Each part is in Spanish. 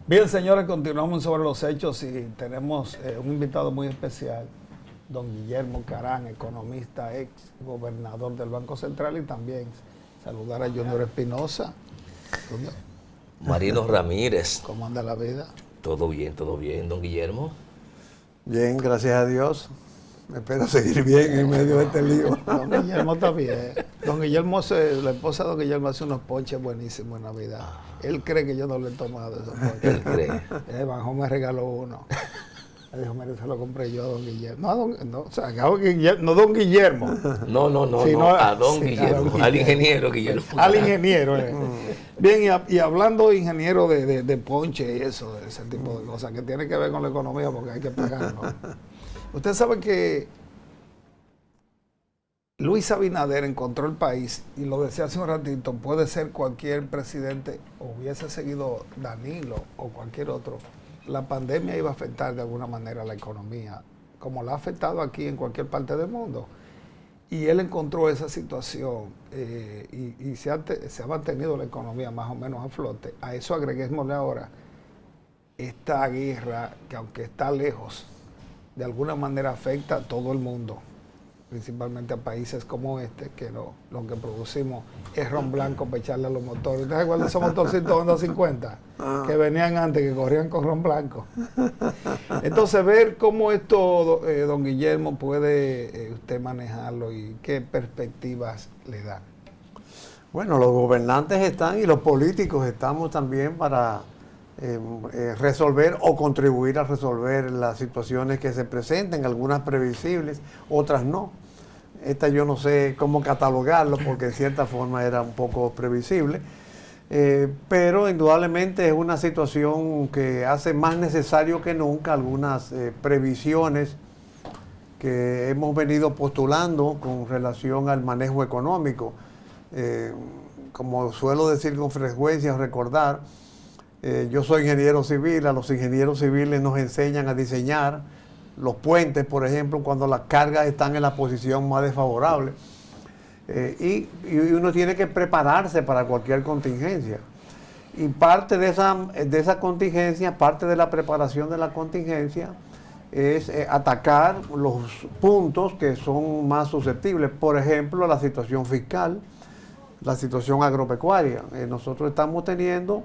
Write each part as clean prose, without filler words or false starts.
Bien, señores, continuamos sobre los hechos y tenemos un invitado muy especial, don Guillermo Carán, economista, ex gobernador del Banco Central, y también saludar a Junior Espinosa. Marino Ramírez. ¿Cómo anda la vida? Todo bien, don Guillermo. Bien, gracias a Dios. Espero seguir bien en medio de este lío. Don Guillermo está bien. Don Guillermo, la esposa de don Guillermo hace unos ponches buenísimos en Navidad. Él cree que yo no le he tomado esos ponches. Él cree. Banjo me regaló uno. Me dijo, mire, se lo compré yo a don Guillermo. No, o sea, no don Guillermo. No, sino, a don sí, Guillermo, al ingeniero Guillermo. Al ingeniero. Bien, y hablando de ingeniero de ponche y eso, ese tipo de cosas que tiene que ver con la economía porque hay que pagarlo. Usted sabe que Luis Abinader encontró el país, y lo decía hace un ratito, puede ser cualquier presidente, o hubiese seguido Danilo o cualquier otro. La pandemia iba a afectar de alguna manera a la economía, como la ha afectado aquí en cualquier parte del mundo. Y él encontró esa situación y se ha mantenido la economía más o menos a flote. A eso agreguémosle ahora esta guerra que, aunque está lejos, de alguna manera afecta a todo el mundo, principalmente a países como este, que lo que producimos es ron blanco para echarle a los motores. ¿Ustedes recuerdan esos motorcitos Honda 50 que venían antes, que corrían con ron blanco? Entonces, ver cómo esto, don Guillermo, puede usted manejarlo y qué perspectivas le dan. Bueno, los gobernantes están y los políticos estamos también para resolver o contribuir a resolver las situaciones que se presenten, algunas previsibles, otras no. Esta yo no sé cómo catalogarlo porque en cierta forma era un poco previsible, pero indudablemente es una situación que hace más necesario que nunca algunas previsiones que hemos venido postulando con relación al manejo económico. Como suelo decir con frecuencia, recordar, yo soy ingeniero civil, a los ingenieros civiles nos enseñan a diseñar los puentes, por ejemplo, cuando las cargas están en la posición más desfavorable. Y uno tiene que prepararse para cualquier contingencia. Y parte de esa contingencia, parte de la preparación de la contingencia, es atacar los puntos que son más susceptibles. Por ejemplo, la situación fiscal, la situación agropecuaria. Nosotros estamos teniendo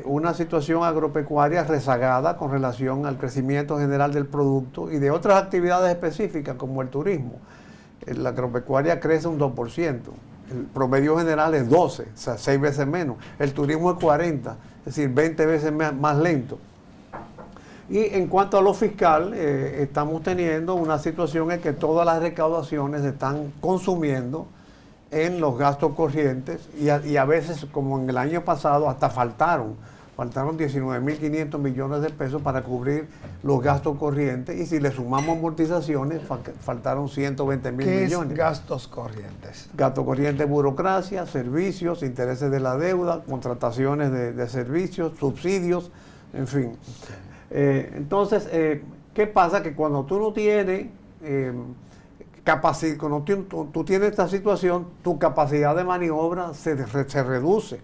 una situación agropecuaria rezagada con relación al crecimiento general del producto y de otras actividades específicas como el turismo. La agropecuaria crece un 2%, el promedio general es 12, o sea, 6 veces menos. El turismo es 40, es decir, 20 veces más lento. Y en cuanto a lo fiscal, estamos teniendo una situación en que todas las recaudaciones se están consumiendo en los gastos corrientes y a veces, como en el año pasado, hasta faltaron 19.500 millones de pesos para cubrir los gastos corrientes, y si le sumamos amortizaciones faltaron 120.000 millones. ¿Qué es gastos corrientes? Gastos corrientes, burocracia, servicios, intereses de la deuda, contrataciones de servicios, subsidios, en fin. Okay. Entonces, ¿qué pasa? Que cuando tú no tienes cuando tú tienes esta situación, tu capacidad de maniobra se reduce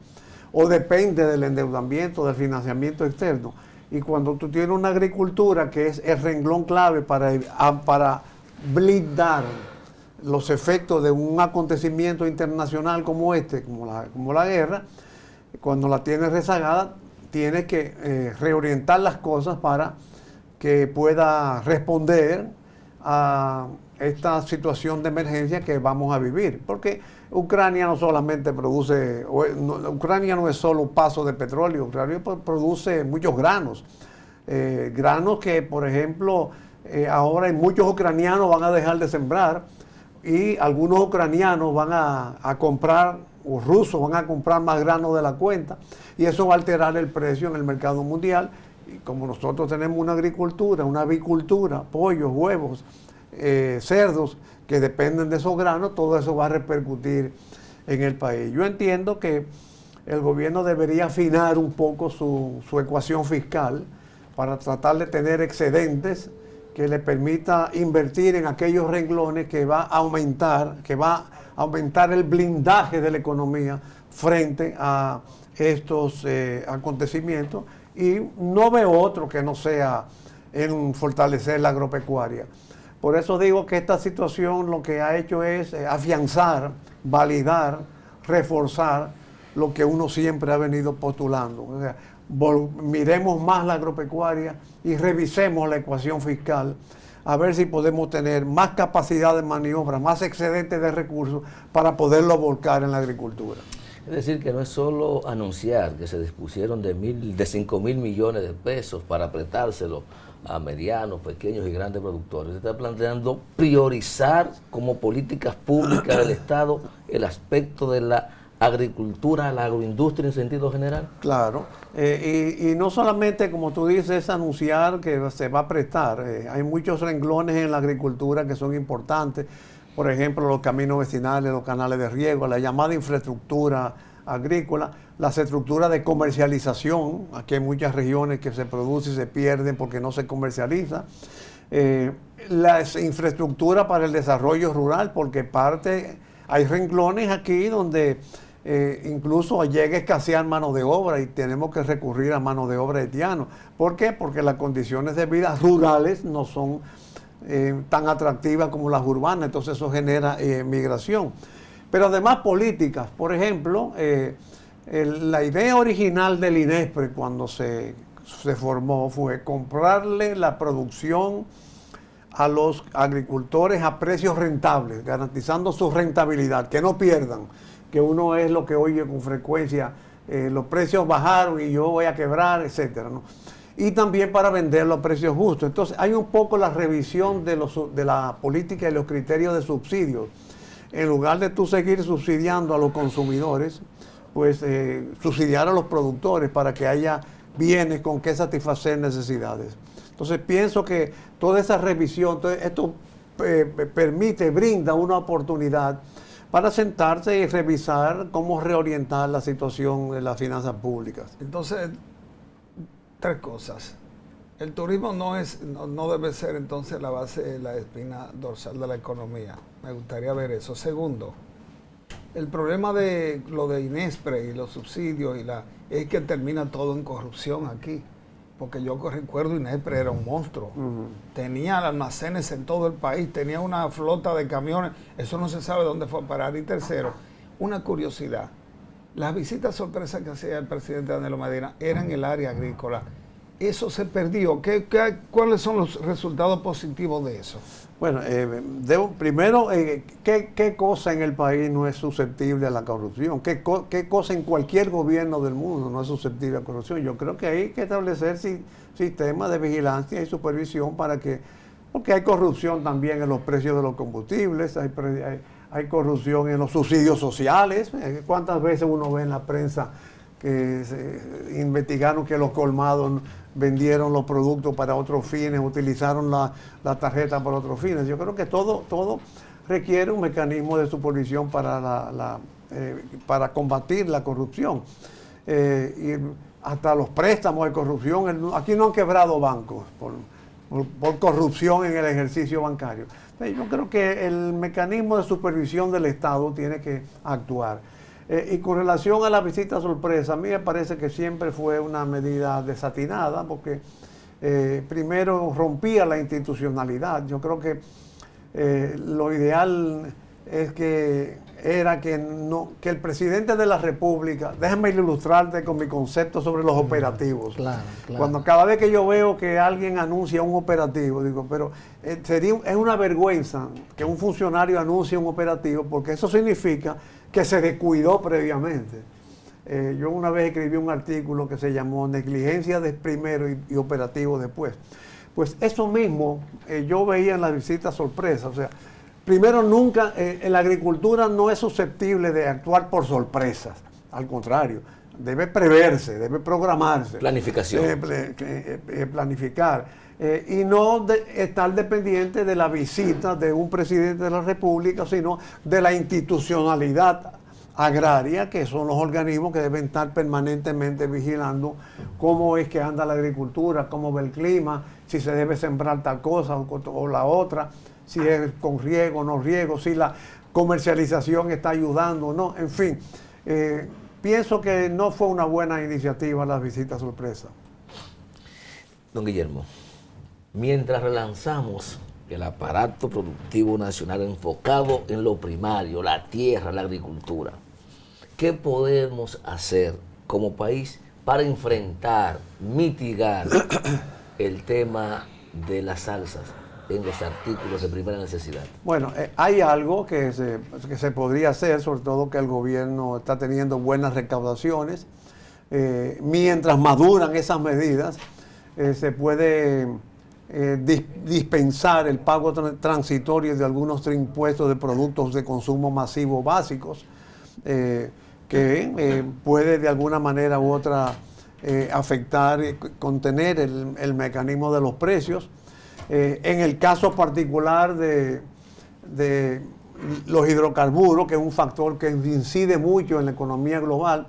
o depende del endeudamiento, del financiamiento externo. Y cuando tú tienes una agricultura que es el renglón clave para blindar los efectos de un acontecimiento internacional como este, como la guerra, cuando la tienes rezagada, tienes que reorientar las cosas para que pueda responder a esta situación de emergencia que vamos a vivir, porque Ucrania no solamente produce, Ucrania no es solo paso de petróleo, Ucrania produce muchos granos, granos que, por ejemplo, ahora muchos ucranianos van a dejar de sembrar y algunos ucranianos van a comprar, o rusos van a comprar más granos de la cuenta, y eso va a alterar el precio en el mercado mundial. Y como nosotros tenemos una agricultura, una avicultura, pollos, huevos, cerdos que dependen de esos granos, todo eso va a repercutir en el país. Yo entiendo que el gobierno debería afinar un poco su ecuación fiscal para tratar de tener excedentes que le permita invertir en aquellos renglones que va a aumentar el blindaje de la economía frente a estos acontecimientos y no veo otro que no sea en fortalecer la agropecuaria. Por eso digo que esta situación lo que ha hecho es afianzar, validar, reforzar lo que uno siempre ha venido postulando. O sea, miremos más la agropecuaria y revisemos la ecuación fiscal a ver si podemos tener más capacidad de maniobra, más excedente de recursos para poderlo volcar en la agricultura. Es decir, que no es solo anunciar que se dispusieron de 5.000 millones de pesos para apretárselo a medianos, pequeños y grandes productores. Se está planteando priorizar como políticas públicas del Estado el aspecto de la agricultura, la agroindustria en sentido general. Claro, y no solamente, como tú dices, anunciar que se va a prestar. Hay muchos renglones en la agricultura que son importantes. Por ejemplo, los caminos vecinales, los canales de riego, la llamada infraestructura agrícola, las estructuras de comercialización. Aquí hay muchas regiones que se producen y se pierden porque no se comercializa. La infraestructura para el desarrollo rural, porque hay renglones aquí donde incluso llega a escasear mano de obra y tenemos que recurrir a mano de obra haitiana. ¿Por qué? Porque las condiciones de vida rurales no son tan atractivas como las urbanas, entonces eso genera migración. Pero además políticas, por ejemplo, la idea original del INESPRE cuando se formó fue comprarle la producción a los agricultores a precios rentables, garantizando su rentabilidad, que no pierdan, que uno es lo que oye con frecuencia, los precios bajaron y yo voy a quebrar, etcétera, ¿no? Y también para venderlo a precios justos. Entonces hay un poco la revisión de la política y los criterios de subsidios. En lugar de tú seguir subsidiando a los consumidores, pues subsidiar a los productores para que haya bienes con que satisfacer necesidades. Entonces pienso que toda esa revisión, esto brinda una oportunidad para sentarse y revisar cómo reorientar la situación de las finanzas públicas. Entonces, tres cosas. El turismo no debe ser entonces la base, la espina dorsal de la economía. Me gustaría ver eso. Segundo, el problema de lo de INESPRE y los subsidios es que termina todo en corrupción aquí. Porque yo recuerdo INESPRE era un monstruo. Tenía almacenes en todo el país, tenía una flota de camiones. Eso no se sabe dónde fue a parar. Y tercero, una curiosidad. Las visitas sorpresas que hacía el presidente Danilo Medina eran en el área agrícola. Eso se perdió. ¿Cuáles son los resultados positivos de eso? Bueno, primero, ¿qué cosa en el país no es susceptible a la corrupción? ¿Qué cosa en cualquier gobierno del mundo no es susceptible a la corrupción? Yo creo que hay que establecer sistemas de vigilancia y supervisión porque hay corrupción también en los precios de los combustibles, hay corrupción en los subsidios sociales. ¿Cuántas veces uno ve en la prensa que investigaron que los colmados vendieron los productos para otros fines, utilizaron la tarjeta para otros fines? Yo creo que todo requiere un mecanismo de supervisión para combatir la corrupción. Y hasta los préstamos de corrupción, aquí no han quebrado bancos por corrupción en el ejercicio bancario. Yo creo que el mecanismo de supervisión del Estado tiene que actuar. Y con relación a la visita sorpresa, a mí me parece que siempre fue una medida desatinada porque primero rompía la institucionalidad. Yo creo que lo ideal es que el presidente de la República, déjame ilustrarte con mi concepto sobre los operativos. Claro. Cuando cada vez que yo veo que alguien anuncia un operativo, digo, pero es una vergüenza que un funcionario anuncie un operativo porque eso significa que se descuidó previamente. Yo una vez escribí un artículo que se llamó Negligencia de primero y operativo después. Pues eso mismo yo veía en las visitas sorpresa. O sea, primero nunca, en la agricultura no es susceptible de actuar por sorpresas. Al contrario, debe preverse, debe programarse. Planificación. Planificar. Y no estar dependiente de la visita de un presidente de la República, sino de la institucionalidad agraria, que son los organismos que deben estar permanentemente vigilando cómo es que anda la agricultura, cómo va el clima, si se debe sembrar tal cosa o la otra, si es con riego o no riego, si la comercialización está ayudando o no, en fin. Pienso que no fue una buena iniciativa la visita sorpresa. Don Guillermo, mientras relanzamos el aparato productivo nacional enfocado en lo primario, la tierra, la agricultura, ¿qué podemos hacer como país para enfrentar, mitigar el tema de las salsas en los artículos de primera necesidad? Bueno, hay algo que se podría hacer, sobre todo que el gobierno está teniendo buenas recaudaciones. Mientras maduran esas medidas, se puede dispensar el pago transitorio de algunos impuestos de productos de consumo masivo básicos, que puede de alguna manera u otra afectar y contener el mecanismo de los precios. En el caso particular de los hidrocarburos, que es un factor que incide mucho en la economía global,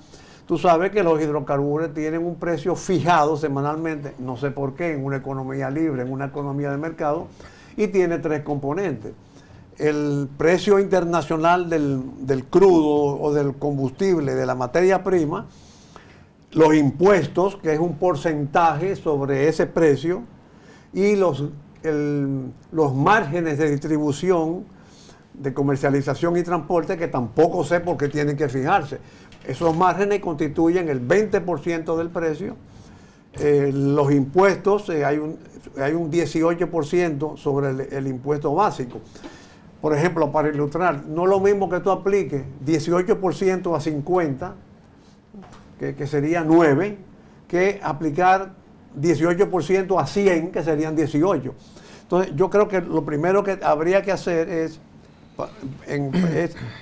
tú sabes que los hidrocarburos tienen un precio fijado semanalmente, no sé por qué, en una economía libre, en una economía de mercado, y tiene tres componentes. El precio internacional del crudo o del combustible, de la materia prima, los impuestos, que es un porcentaje sobre ese precio, y los márgenes de distribución, de comercialización y transporte, que tampoco sé por qué tienen que fijarse. Esos márgenes constituyen el 20% del precio. Los impuestos, hay un 18% sobre el impuesto básico. Por ejemplo, para ilustrar, no es lo mismo que tú apliques 18% a 50, que sería 9, que aplicar 18% a 100, que serían 18. Entonces, yo creo que lo primero que habría que hacer es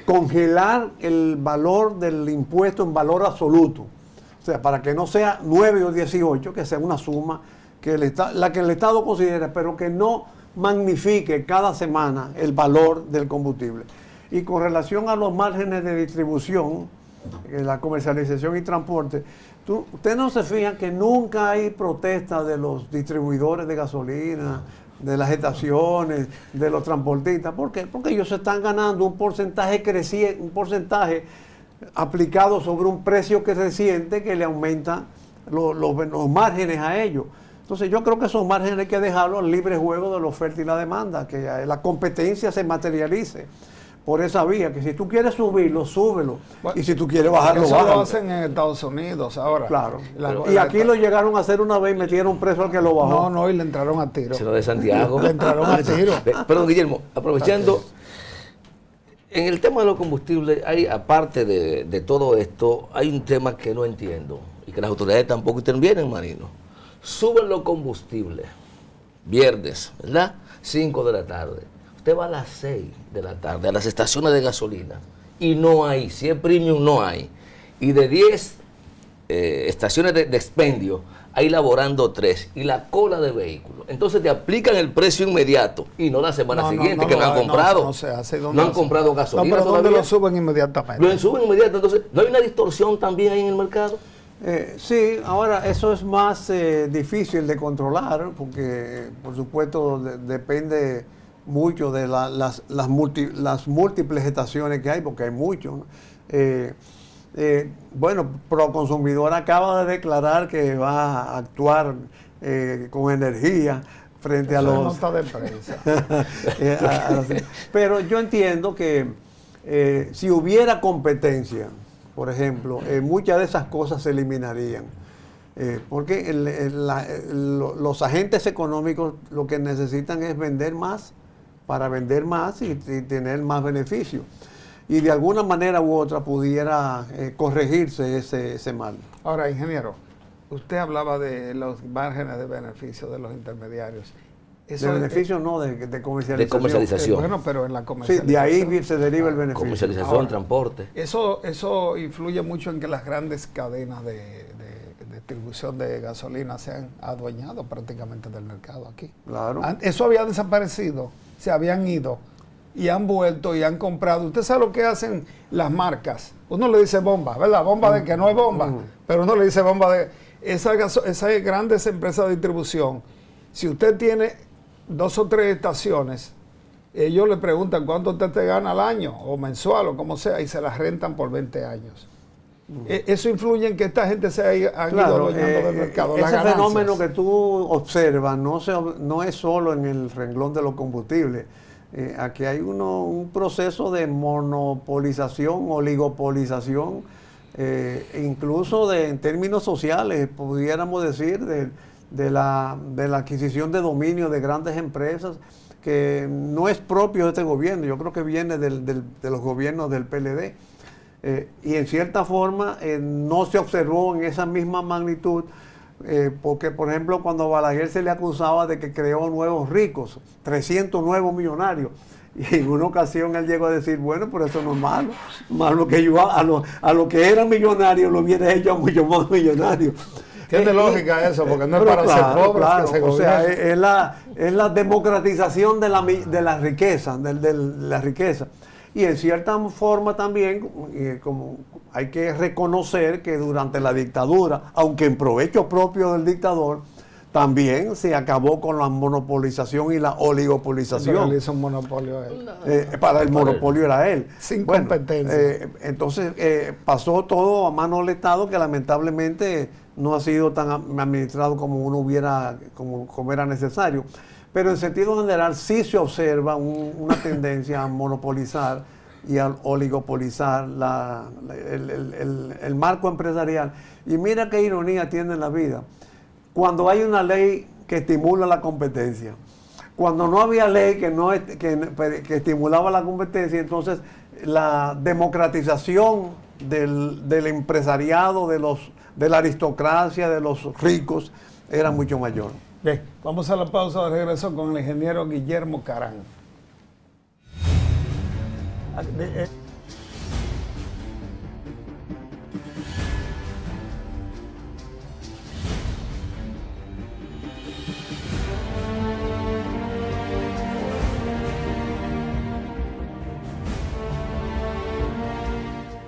congelar el valor del impuesto en valor absoluto. O sea, para que no sea 9 o 18, que sea una suma la que el Estado considera, pero que no magnifique cada semana el valor del combustible. Y con relación a los márgenes de distribución, la comercialización y transporte, ustedes no se fijan que nunca hay protesta de los distribuidores de gasolina, de las estaciones, de los transportistas. ¿Por qué? Porque ellos se están ganando un porcentaje creciente, un porcentaje aplicado sobre un precio creciente que le aumenta los márgenes a ellos. Entonces yo creo que esos márgenes hay que dejarlos al libre juego de la oferta y la demanda, que la competencia se materialice por esa vía, que si tú quieres subirlo, súbelo. Bueno, y si tú quieres bajarlo, eso bájalo. Lo hacen en Estados Unidos ahora. Claro. Y aquí lo llegaron a hacer una vez y metieron preso al que lo bajó. No, y le entraron a tiro. Se lo de Santiago. Le entraron a tiro. Perdón, Guillermo, aprovechando, en el tema de los combustibles, aparte de todo esto, hay un tema que no entiendo y que las autoridades tampoco intervienen, Marino. Suben los combustibles, viernes, ¿verdad? 5 de la tarde. Usted va a las 6 de la tarde a las estaciones de gasolina y no hay, si es premium no hay. Y de 10 estaciones de expendio, hay laborando 3 y la cola de vehículos. Entonces te aplican el precio inmediato y no la semana siguiente que no han comprado. No han comprado gasolina. No, pero ¿dónde todavía lo suben inmediatamente? Lo suben inmediato. Entonces, ¿no hay una distorsión también ahí en el mercado? Sí, ahora eso es más difícil de controlar porque, por supuesto, depende mucho de las múltiples estaciones que hay, porque hay muchos, ¿no? Bueno, Proconsumidor acaba de declarar que va a actuar con energía frente a los... nota de prensa. Pero yo entiendo que si hubiera competencia, por ejemplo, muchas de esas cosas se eliminarían. Porque los agentes económicos lo que necesitan es vender más para vender más y tener más beneficio. Y de alguna manera u otra pudiera corregirse ese mal. Ahora, ingeniero, usted hablaba de los márgenes de beneficio de los intermediarios. Eso de beneficio no, de comercialización. De comercialización. Bueno, pero en la comercialización. Sí, de ahí se deriva el beneficio. Comercialización, ahora, transporte. Eso influye mucho en que las grandes cadenas de distribución de gasolina se han adueñado prácticamente del mercado aquí. Claro. Eso había desaparecido, se habían ido y han vuelto y han comprado. Usted sabe lo que hacen las marcas. Uno le dice bomba, ¿verdad? Bomba de que no es bomba, pero uno le dice bomba de... Esas grandes empresas de distribución, si usted tiene 2 o 3 estaciones, ellos le preguntan cuánto usted te gana al año, o mensual, o como sea, y se las rentan por 20 años. Eso influye en que esta gente se haya ido adueñando del mercado. Ese fenómeno que tú observas no es solo en el renglón de los combustibles. Aquí hay un proceso de monopolización, oligopolización, incluso en términos sociales, pudiéramos decir, de la adquisición de dominio de grandes empresas, que no es propio de este gobierno, yo creo que viene de los gobiernos del PLD. Y en cierta forma no se observó en esa misma magnitud, porque por ejemplo cuando Balaguer se le acusaba de que creó nuevos ricos, 300 nuevos millonarios, y en una ocasión él llegó a decir, bueno, pero eso no es malo, malo que yo a lo que eran millonarios lo hubiera hecho mucho más millonarios. Tiene lógica eso, porque no es para ser pobres que se o sea, gobierna. es la democratización de la riqueza, de la riqueza. Y en cierta forma también como hay que reconocer que durante la dictadura, aunque en provecho propio del dictador, también se acabó con la monopolización y la oligopolización. Le hizo un monopolio a él. Para el monopolio era él. Sin competencia. Entonces pasó todo a mano del Estado, que lamentablemente no ha sido tan administrado como como era necesario. Pero en sentido general sí se observa una tendencia a monopolizar y a oligopolizar el marco empresarial. Y mira qué ironía tiene la vida. Cuando hay una ley que estimula la competencia, cuando no había ley que estimulaba la competencia, entonces la democratización del empresariado, de la aristocracia, de los ricos, era mucho mayor. Bien, vamos a la pausa de regreso con el ingeniero Guillermo Carán.